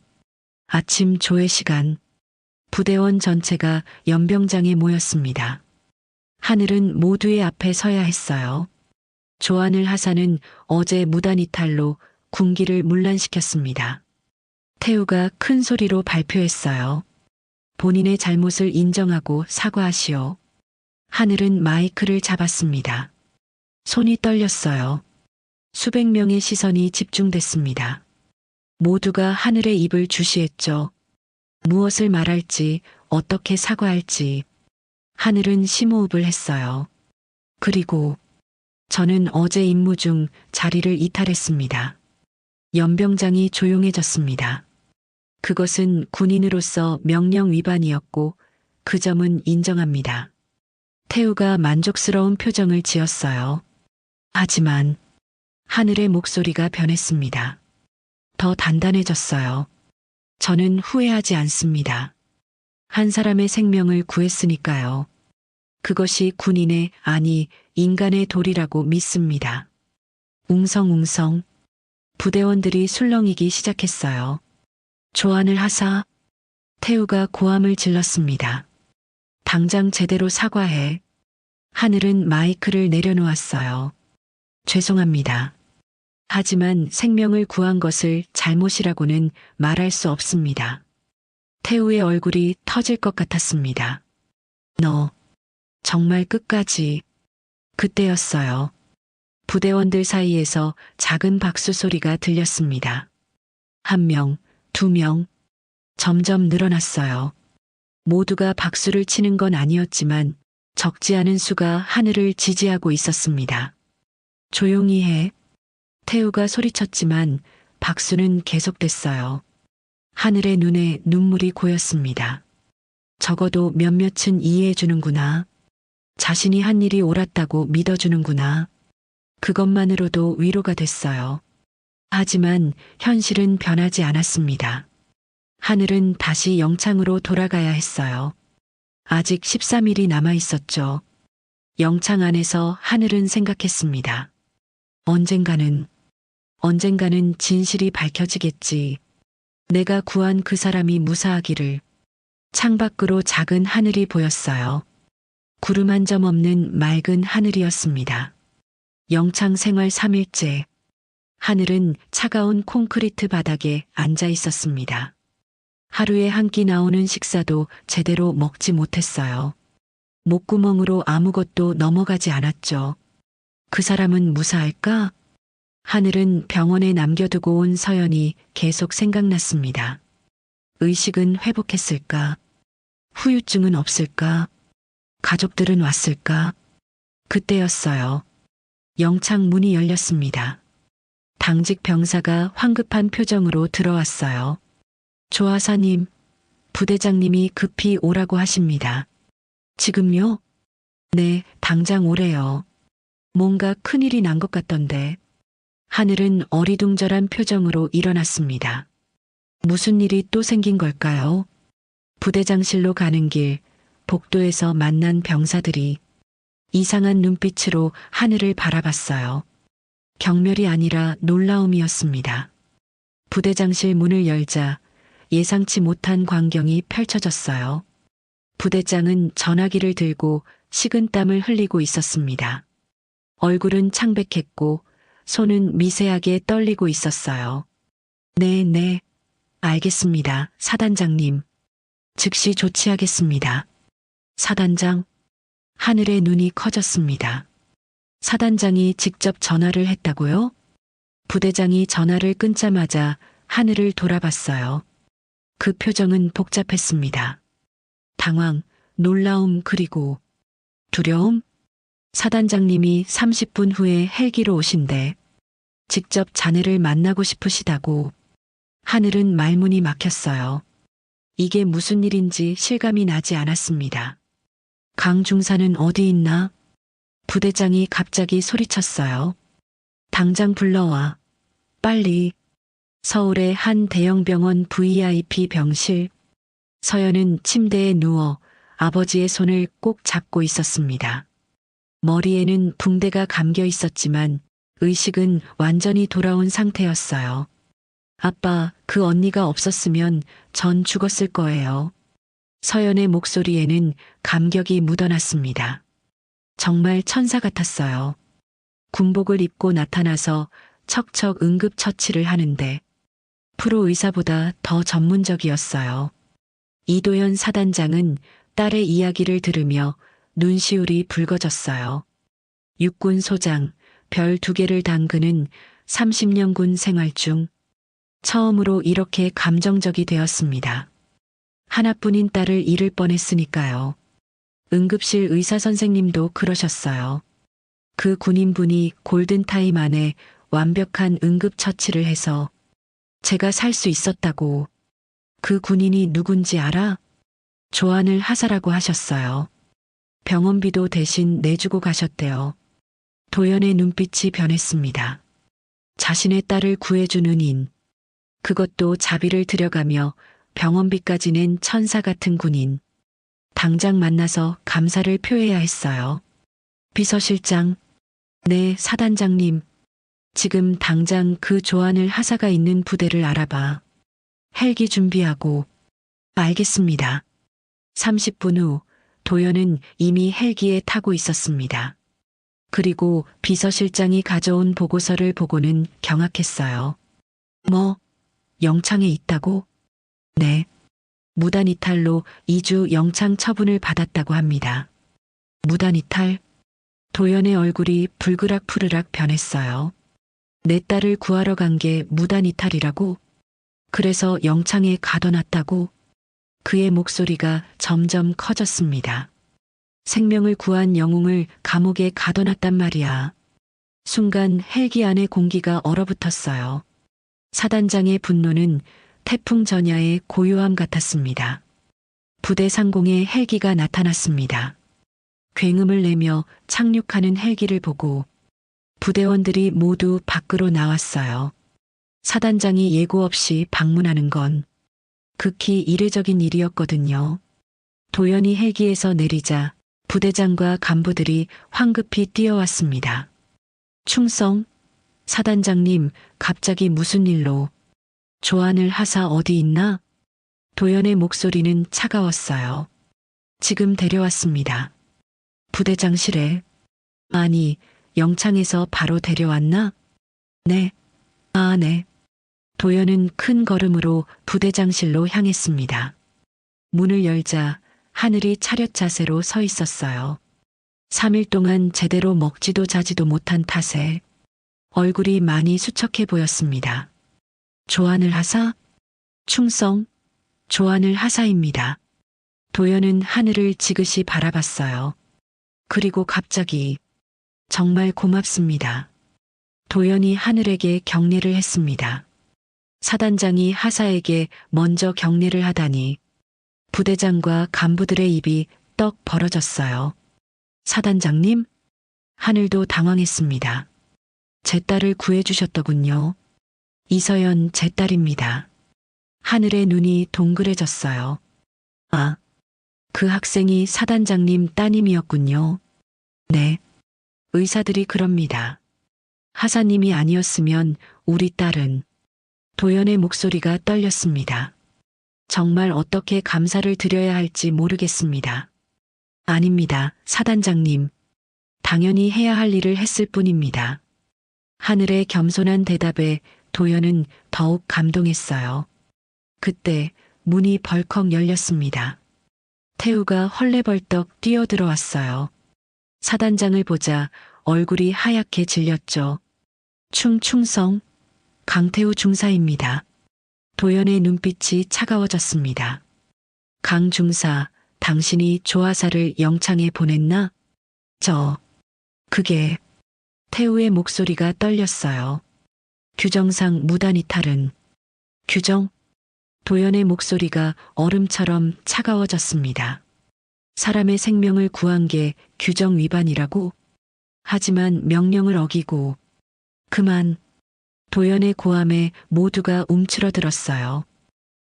Speaker 1: 아침 조회 시간. 부대원 전체가 연병장에 모였습니다. 하늘은 모두의 앞에 서야 했어요. 조한을 하사는 어제 무단 이탈로 군기를 문란시켰습니다. 태우가 큰 소리로 발표했어요. 본인의 잘못을 인정하고 사과하시오. 하늘은 마이크를 잡았습니다. 손이 떨렸어요. 수백 명의 시선이 집중됐습니다. 모두가 하늘의 입을 주시했죠. 무엇을 말할지, 어떻게 사과할지. 하늘은 심호흡을 했어요. 그리고 저는 어제 임무 중 자리를 이탈했습니다. 연병장이 조용해졌습니다. 그것은 군인으로서 명령 위반이었고 그 점은 인정합니다. 태우가 만족스러운 표정을 지었어요. 하지만 하늘의 목소리가 변했습니다. 더 단단해졌어요. 저는 후회하지 않습니다. 한 사람의 생명을 구했으니까요. 그것이 군인의, 아니, 인간의 도리라고 믿습니다. 웅성웅성 부대원들이 술렁이기 시작했어요. 조안을 하사. 태우가 고함을 질렀습니다. 당장 제대로 사과해. 하늘은 마이크를 내려놓았어요. 죄송합니다. 하지만 생명을 구한 것을 잘못이라고는 말할 수 없습니다. 태우의 얼굴이 터질 것 같았습니다. 너 정말 끝까지. 그때였어요. 부대원들 사이에서 작은 박수 소리가 들렸습니다. 1명, 2명, 점점 늘어났어요. 모두가 박수를 치는 건 아니었지만 적지 않은 수가 하늘을 지지하고 있었습니다. 조용히 해. 태우가 소리쳤지만 박수는 계속됐어요. 하늘의 눈에 눈물이 고였습니다. 적어도 몇몇은 이해해주는구나. 자신이 한 일이 옳았다고 믿어주는구나. 그것만으로도 위로가 됐어요. 하지만 현실은 변하지 않았습니다. 하늘은 다시 영창으로 돌아가야 했어요. 아직 13일이 남아 있었죠. 영창 안에서 하늘은 생각했습니다. 언젠가는 진실이 밝혀지겠지. 내가 구한 그 사람이 무사하기를. 창밖으로 작은 하늘이 보였어요. 구름 한 점 없는 맑은 하늘이었습니다. 영창 생활 3일째. 하늘은 차가운 콘크리트 바닥에 앉아 있었습니다. 하루에 한 끼 나오는 식사도 제대로 먹지 못했어요. 목구멍으로 아무것도 넘어가지 않았죠. 그 사람은 무사할까? 하늘은 병원에 남겨두고 온 서연이 계속 생각났습니다. 의식은 회복했을까? 후유증은 없을까? 가족들은 왔을까? 그때였어요. 영창 문이 열렸습니다. 당직 병사가 황급한 표정으로 들어왔어요. 조하사님, 부대장님이 급히 오라고 하십니다. 지금요? 네, 당장 오래요. 뭔가 큰일이 난 것 같던데. 하늘은 어리둥절한 표정으로 일어났습니다. 무슨 일이 또 생긴 걸까요? 부대장실로 가는 길, 복도에서 만난 병사들이 이상한 눈빛으로 하늘을 바라봤어요. 경멸이 아니라 놀라움이었습니다. 부대장실 문을 열자 예상치 못한 광경이 펼쳐졌어요. 부대장은 전화기를 들고 식은땀을 흘리고 있었습니다. 얼굴은 창백했고 손은 미세하게 떨리고 있었어요. 네, 알겠습니다, 사단장님. 즉시 조치하겠습니다. 사단장? 하늘의 눈이 커졌습니다. 사단장이 직접 전화를 했다고요? 부대장이 전화를 끊자마자 하늘을 돌아봤어요. 그 표정은 복잡했습니다. 당황, 놀라움 그리고 두려움? 사단장님이 30분 후에 헬기로 오신대. 직접 자네를 만나고 싶으시다고. 하늘은 말문이 막혔어요. 이게 무슨 일인지 실감이 나지 않았습니다. 강 중사는 어디 있나? 부대장이 갑자기 소리쳤어요. 당장 불러와. 빨리. 서울의 한 대형병원 VIP 병실. 서연은 침대에 누워 아버지의 손을 꼭 잡고 있었습니다. 머리에는 붕대가 감겨 있었지만 의식은 완전히 돌아온 상태였어요. 아빠, 그 언니가 없었으면 전 죽었을 거예요. 서연의 목소리에는 감격이 묻어났습니다. 정말 천사 같았어요. 군복을 입고 나타나서 척척 응급처치를 하는데 프로 의사보다 더 전문적이었어요. 이도현 사단장은 딸의 이야기를 들으며 눈시울이 붉어졌어요. 육군 소장, 별 2개를 담그는 30년 군 생활 중 처음으로 이렇게 감정적이 되었습니다. 하나뿐인 딸을 잃을 뻔했으니까요. 응급실 의사 선생님도 그러셨어요. 그 군인분이 골든타임 안에 완벽한 응급처치를 해서 제가 살 수 있었다고. 그 군인이 누군지 알아? 조안을 하사라고 하셨어요. 병원비도 대신 내주고 가셨대요. 도연의 눈빛이 변했습니다. 자신의 딸을 구해준 은인. 그것도 자비를 들여가며 병원비까지 낸 천사 같은 군인. 당장 만나서 감사를 표해야 했어요. 비서실장, 네, 사단장님. 지금 당장 그 조안을 하사가 있는 부대를 알아봐. 헬기 준비하고. 알겠습니다. 30분 후 도연은 이미 헬기에 타고 있었습니다. 그리고 비서실장이 가져온 보고서를 보고는 경악했어요. 뭐, 영창에 있다고? 네. 무단 이탈로 2주 영창 처분을 받았다고 합니다. 무단 이탈? 도연의 얼굴이 불그락푸르락 변했어요. 내 딸을 구하러 간 게 무단 이탈이라고? 그래서 영창에 가둬놨다고? 그의 목소리가 점점 커졌습니다. 생명을 구한 영웅을 감옥에 가둬놨단 말이야. 순간 헬기 안의 공기가 얼어붙었어요. 사단장의 분노는 태풍 전야의 고요함 같았습니다. 부대 상공에 헬기가 나타났습니다. 굉음을 내며 착륙하는 헬기를 보고 부대원들이 모두 밖으로 나왔어요. 사단장이 예고 없이 방문하는 건 극히 이례적인 일이었거든요. 도연이 헬기에서 내리자 부대장과 간부들이 황급히 뛰어왔습니다. 충성, 사단장님, 갑자기 무슨 일로? 조안을 하사 어디 있나? 도연의 목소리는 차가웠어요. 지금 데려왔습니다. 부대장실에. 아니, 영창에서 바로 데려왔나? 네. 아, 네. 도연은 큰 걸음으로 부대장실로 향했습니다. 문을 열자 하늘이 차렷 자세로 서 있었어요. 3일 동안 제대로 먹지도 자지도 못한 탓에 얼굴이 많이 수척해 보였습니다. 조안을 하사? 충성, 조안을 하사입니다. 도연은 하늘을 지그시 바라봤어요. 그리고 갑자기 정말 고맙습니다. 도연이 하늘에게 경례를 했습니다. 사단장이 하사에게 먼저 경례를 하다니 부대장과 간부들의 입이 떡 벌어졌어요. 사단장님? 하늘도 당황했습니다. 제 딸을 구해주셨더군요. 이서연 제 딸입니다. 하늘의 눈이 동그래졌어요. 아, 그 학생이 사단장님 따님이었군요. 네. 의사들이 그럽니다. 하사님이 아니었으면 우리 딸은. 도연의 목소리가 떨렸습니다. 정말 어떻게 감사를 드려야 할지 모르겠습니다. 아닙니다, 사단장님. 당연히 해야 할 일을 했을 뿐입니다. 하늘의 겸손한 대답에 도연은 더욱 감동했어요. 그때 문이 벌컥 열렸습니다. 태우가 헐레벌떡 뛰어들어왔어요. 사단장을 보자 얼굴이 하얗게 질렸죠. 충성, 강태우 중사입니다. 도연의 눈빛이 차가워졌습니다. 강 중사, 당신이 조하사를 영창에 보냈나? 그게... 태우의 목소리가 떨렸어요. 규정상 무단 이탈은... 규정? 도연의 목소리가 얼음처럼 차가워졌습니다. 사람의 생명을 구한 게 규정 위반이라고? 하지만 명령을 어기고... 그만... 도연의 고함에 모두가 움츠러들었어요.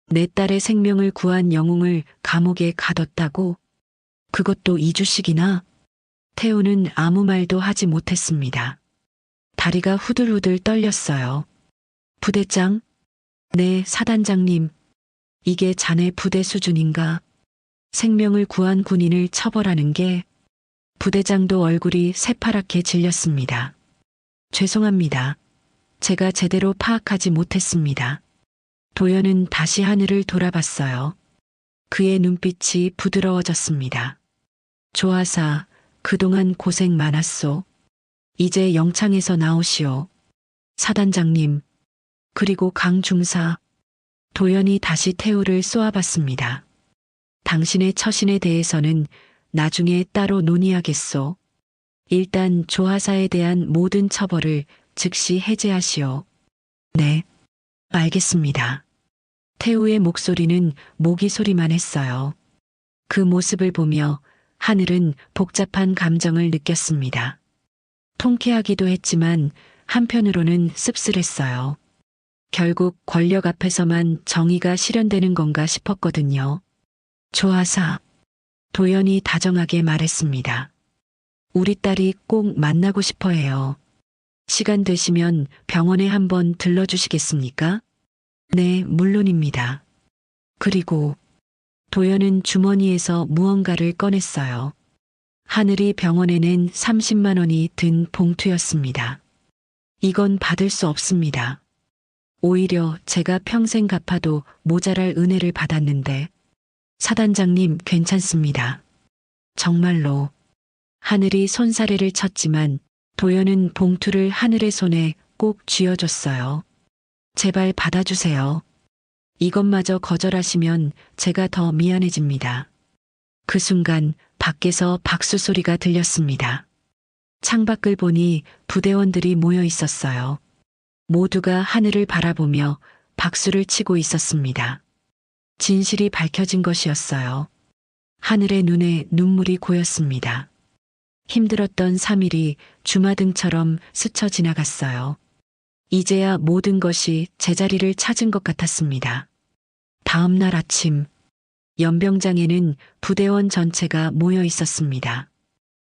Speaker 1: 내 딸의 생명을 구한 영웅을 감옥에 가뒀다고? 그것도 2주씩이나? 태우는 아무 말도 하지 못했습니다. 다리가 후들후들 떨렸어요. 부대장? 네, 사단장님. 이게 자네 부대 수준인가? 생명을 구한 군인을 처벌하는 게... 부대장도 얼굴이 새파랗게 질렸습니다. 죄송합니다. 제가 제대로 파악하지 못했습니다. 도연은 다시 하늘을 돌아봤어요. 그의 눈빛이 부드러워졌습니다. 조하사, 그동안 고생 많았소. 이제 영창에서 나오시오. 사단장님, 그리고 강 중사. 도연이 다시 태우를 쏘아봤습니다. 당신의 처신에 대해서는 나중에 따로 논의하겠소. 일단 조하사에 대한 모든 처벌을 즉시 해제하시오. 네, 알겠습니다. 태우의 목소리는 모기 소리만 했어요. 그 모습을 보며 하늘은 복잡한 감정을 느꼈습니다. 통쾌하기도 했지만 한편으로는 씁쓸했어요. 결국 권력 앞에서만 정의가 실현되는 건가 싶었거든요. 조하사. 도연이 다정하게 말했습니다. 우리 딸이 꼭 만나고 싶어 해요. 시간 되시면 병원에 한번 들러주시겠습니까? 네, 물론입니다. 그리고 도연은 주머니에서 무언가를 꺼냈어요. 하늘이 병원에 낸 30만 원이 든 봉투였습니다. 이건 받을 수 없습니다. 오히려 제가 평생 갚아도 모자랄 은혜를 받았는데 사단장님 괜찮습니다. 정말로. 하늘이 손사래를 쳤지만 도연은 봉투를 하늘의 손에 꼭 쥐어줬어요. 제발 받아주세요. 이것마저 거절하시면 제가 더 미안해집니다. 그 순간 밖에서 박수 소리가 들렸습니다. 창밖을 보니 부대원들이 모여 있었어요. 모두가 하늘을 바라보며 박수를 치고 있었습니다. 진실이 밝혀진 것이었어요. 하늘의 눈에 눈물이 고였습니다. 힘들었던 3일이 주마등처럼 스쳐 지나갔어요. 이제야 모든 것이 제자리를 찾은 것 같았습니다. 다음 날 아침, 연병장에는 부대원 전체가 모여 있었습니다.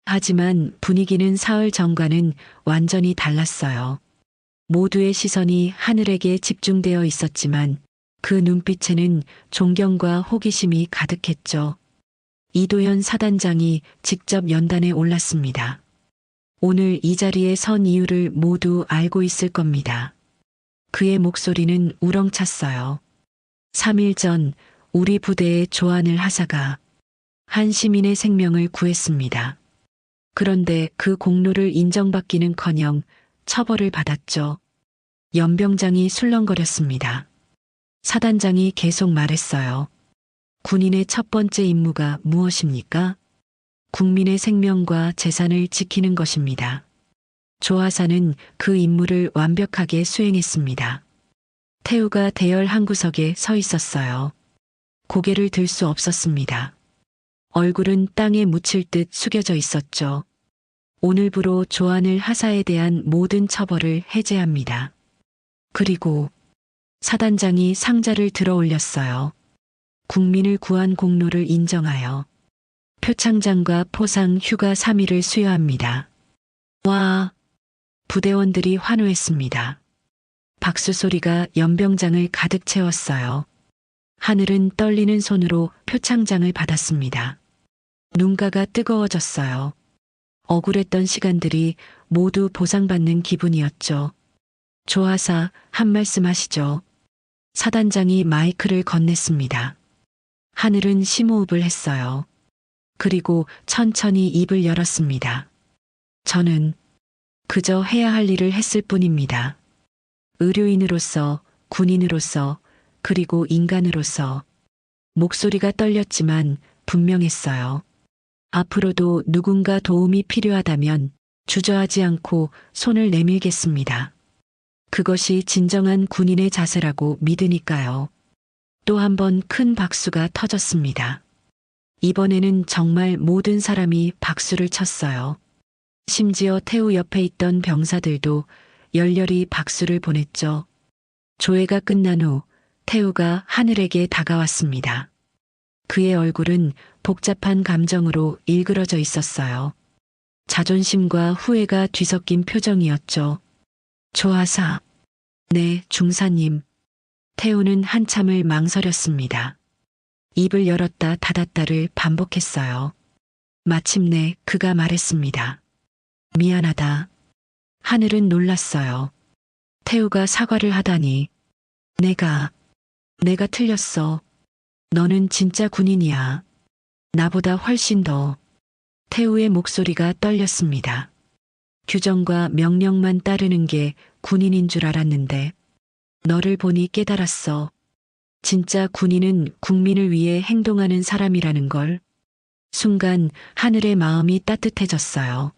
Speaker 1: 하지만 분위기는 사흘 전과는 완전히 달랐어요. 모두의 시선이 하늘에게 집중되어 있었지만 그 눈빛에는 존경과 호기심이 가득했죠. 이도현 사단장이 직접 연단에 올랐습니다. 오늘 이 자리에 선 이유를 모두 알고 있을 겁니다. 그의 목소리는 우렁찼어요. 3일 전 우리 부대의 조한을 하사가 한 시민의 생명을 구했습니다. 그런데 그 공로를 인정받기는커녕 처벌을 받았죠. 연병장이 술렁거렸습니다. 사단장이 계속 말했어요. 군인의 첫 번째 임무가 무엇입니까? 국민의 생명과 재산을 지키는 것입니다. 조하사는 그 임무를 완벽하게 수행했습니다. 태우가 대열 한 구석에 서 있었어요. 고개를 들 수 없었습니다. 얼굴은 땅에 묻힐 듯 숙여져 있었죠. 오늘부로 조한을 하사에 대한 모든 처벌을 해제합니다. 그리고 사단장이 상자를 들어 올렸어요. 국민을 구한 공로를 인정하여 표창장과 포상 휴가 3일을 수여합니다. 와! 부대원들이 환호했습니다. 박수 소리가 연병장을 가득 채웠어요. 하늘은 떨리는 손으로 표창장을 받았습니다. 눈가가 뜨거워졌어요. 억울했던 시간들이 모두 보상받는 기분이었죠. 조하사, 한 말씀 하시죠. 사단장이 마이크를 건넸습니다. 하늘은 심호흡을 했어요. 그리고 천천히 입을 열었습니다. 저는 그저 해야 할 일을 했을 뿐입니다. 의료인으로서, 군인으로서, 그리고 인간으로서. 목소리가 떨렸지만 분명했어요. 앞으로도 누군가 도움이 필요하다면 주저하지 않고 손을 내밀겠습니다. 그것이 진정한 군인의 자세라고 믿으니까요. 또 한 번 큰 박수가 터졌습니다. 이번에는 정말 모든 사람이 박수를 쳤어요. 심지어 태우 옆에 있던 병사들도 열렬히 박수를 보냈죠. 조회가 끝난 후 태우가 하늘에게 다가왔습니다. 그의 얼굴은 복잡한 감정으로 일그러져 있었어요. 자존심과 후회가 뒤섞인 표정이었죠. 조하사. 네, 중사님. 태우는 한참을 망설였습니다. 입을 열었다 닫았다를 반복했어요. 마침내 그가 말했습니다. 미안하다. 하늘은 놀랐어요. 태우가 사과를 하다니. 내가 틀렸어. 너는 진짜 군인이야. 나보다 훨씬 더. 태우의 목소리가 떨렸습니다. 규정과 명령만 따르는 게 군인인 줄 알았는데 너를 보니 깨달았어. 진짜 군인은 국민을 위해 행동하는 사람이라는 걸. 순간 하늘의 마음이 따뜻해졌어요.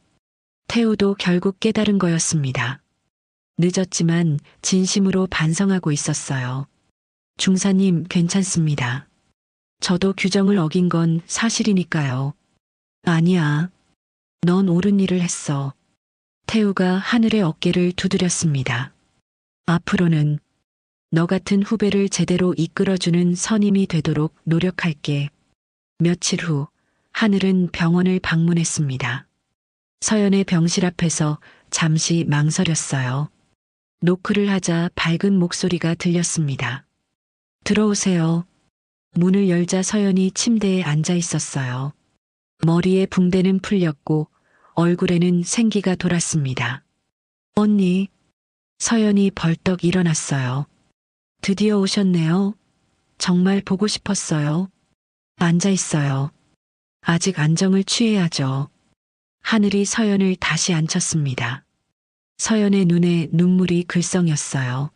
Speaker 1: 태우도 결국 깨달은 거였습니다. 늦었지만 진심으로 반성하고 있었어요. 중사님 괜찮습니다. 저도 규정을 어긴 건 사실이니까요. 아니야. 넌 옳은 일을 했어. 태우가 하늘의 어깨를 두드렸습니다. 앞으로는 너 같은 후배를 제대로 이끌어주는 선임이 되도록 노력할게. 며칠 후 하늘은 병원을 방문했습니다. 서연의 병실 앞에서 잠시 망설였어요. 노크를 하자 밝은 목소리가 들렸습니다. 들어오세요. 문을 열자 서연이 침대에 앉아 있었어요. 머리에 붕대는 풀렸고 얼굴에는 생기가 돌았습니다. 언니. 서연이 벌떡 일어났어요. 드디어 오셨네요. 정말 보고 싶었어요. 앉아 있어요. 아직 안정을 취해야죠. 하늘이 서연을 다시 앉혔습니다. 서연의 눈에 눈물이 글썽였어요.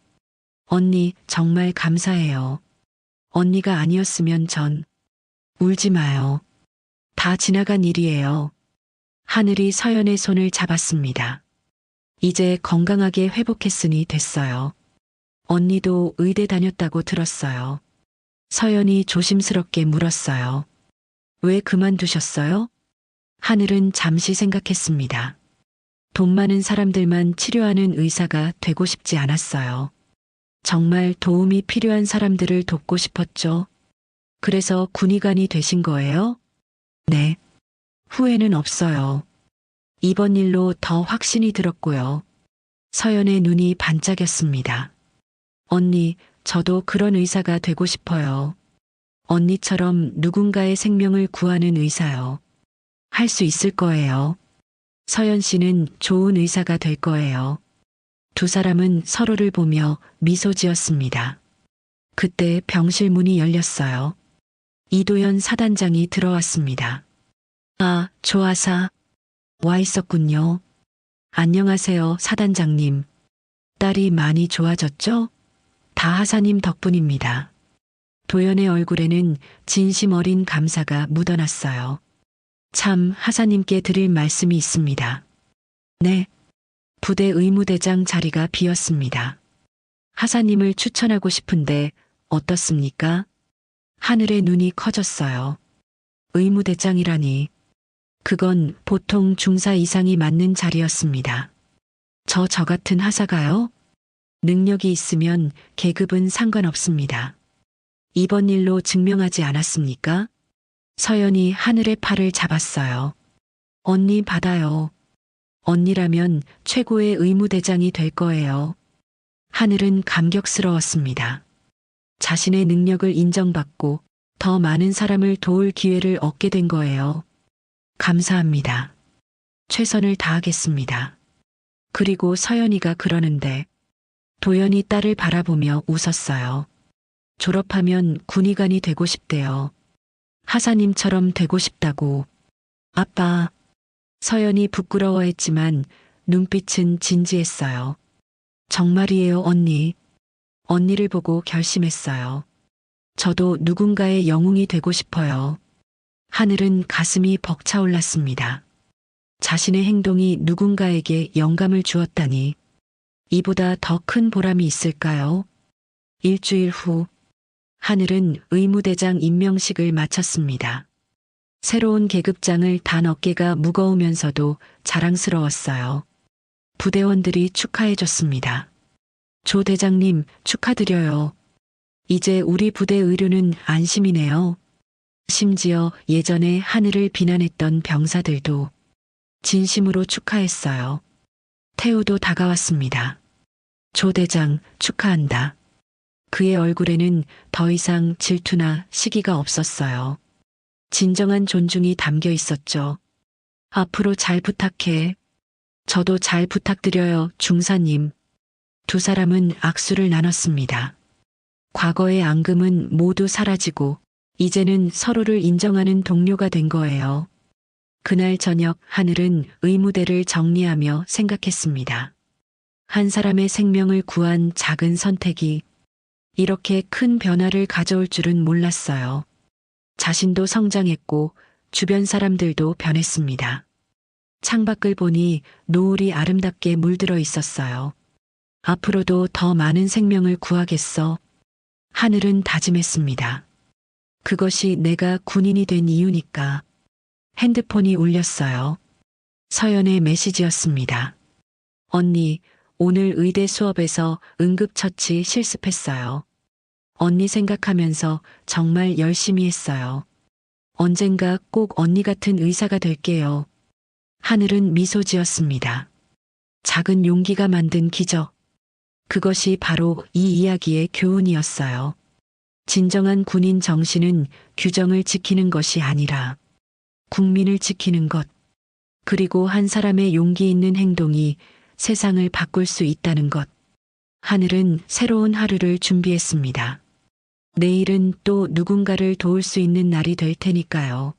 Speaker 1: 언니, 정말 감사해요. 언니가 아니었으면 전. 울지 마요. 다 지나간 일이에요. 하늘이 서연의 손을 잡았습니다. 이제 건강하게 회복했으니 됐어요. 언니도 의대 다녔다고 들었어요. 서연이 조심스럽게 물었어요. 왜 그만두셨어요? 하늘은 잠시 생각했습니다. 돈 많은 사람들만 치료하는 의사가 되고 싶지 않았어요. 정말 도움이 필요한 사람들을 돕고 싶었죠. 그래서 군의관이 되신 거예요? 네. 후회는 없어요. 이번 일로 더 확신이 들었고요. 서연의 눈이 반짝였습니다. 언니, 저도 그런 의사가 되고 싶어요. 언니처럼 누군가의 생명을 구하는 의사요. 할 수 있을 거예요. 서연 씨는 좋은 의사가 될 거예요. 두 사람은 서로를 보며 미소 지었습니다. 그때 병실 문이 열렸어요. 이도현 사단장이 들어왔습니다. 아, 조아사. 와 있었군요. 안녕하세요, 사단장님. 딸이 많이 좋아졌죠? 다 하사님 덕분입니다. 도연의 얼굴에는 진심 어린 감사가 묻어났어요. 참, 하사님께 드릴 말씀이 있습니다. 네. 부대 의무대장 자리가 비었습니다. 하사님을 추천하고 싶은데 어떻습니까? 하늘의 눈이 커졌어요. 의무대장이라니. 그건 보통 중사 이상이 맡는 자리였습니다. 저 같은 하사가요? 능력이 있으면 계급은 상관없습니다. 이번 일로 증명하지 않았습니까? 서연이 하늘의 팔을 잡았어요. 언니 받아요. 언니라면 최고의 의무대장이 될 거예요. 하늘은 감격스러웠습니다. 자신의 능력을 인정받고 더 많은 사람을 도울 기회를 얻게 된 거예요. 감사합니다. 최선을 다하겠습니다. 그리고 서연이가 그러는데 도연이 딸을 바라보며 웃었어요. 졸업하면 군의관이 되고 싶대요. 하사님처럼 되고 싶다고. 아빠. 서연이 부끄러워했지만 눈빛은 진지했어요. 정말이에요, 언니. 언니를 보고 결심했어요. 저도 누군가의 영웅이 되고 싶어요. 하늘은 가슴이 벅차올랐습니다. 자신의 행동이 누군가에게 영감을 주었다니. 이보다 더 큰 보람이 있을까요? 일주일 후, 하늘은 의무대장 임명식을 마쳤습니다. 새로운 계급장을 단 어깨가 무거우면서도 자랑스러웠어요. 부대원들이 축하해줬습니다. 조 대장님, 축하드려요. 이제 우리 부대 의료는 안심이네요. 심지어 예전에 하늘을 비난했던 병사들도 진심으로 축하했어요. 태우도 다가왔습니다. 조 대장, 축하한다. 그의 얼굴에는 더 이상 질투나 시기가 없었어요. 진정한 존중이 담겨 있었죠. 앞으로 잘 부탁해. 저도 잘 부탁드려요, 중사님. 두 사람은 악수를 나눴습니다. 과거의 앙금은 모두 사라지고 이제는 서로를 인정하는 동료가 된 거예요. 그날 저녁 하늘은 의무대를 정리하며 생각했습니다. 한 사람의 생명을 구한 작은 선택이 이렇게 큰 변화를 가져올 줄은 몰랐어요. 자신도 성장했고 주변 사람들도 변했습니다. 창밖을 보니 노을이 아름답게 물들어 있었어요. 앞으로도 더 많은 생명을 구하겠어. 하늘은 다짐했습니다. 그것이 내가 군인이 된 이유니까. 핸드폰이 울렸어요. 서연의 메시지였습니다. 언니, 오늘 의대 수업에서 응급처치 실습했어요. 언니 생각하면서 정말 열심히 했어요. 언젠가 꼭 언니 같은 의사가 될게요. 하늘은 미소 지었습니다. 작은 용기가 만든 기적. 그것이 바로 이 이야기의 교훈이었어요. 진정한 군인 정신은 규정을 지키는 것이 아니라 국민을 지키는 것, 그리고 한 사람의 용기 있는 행동이 세상을 바꿀 수 있다는 것. 하늘은 새로운 하루를 준비했습니다. 내일은 또 누군가를 도울 수 있는 날이 될 테니까요.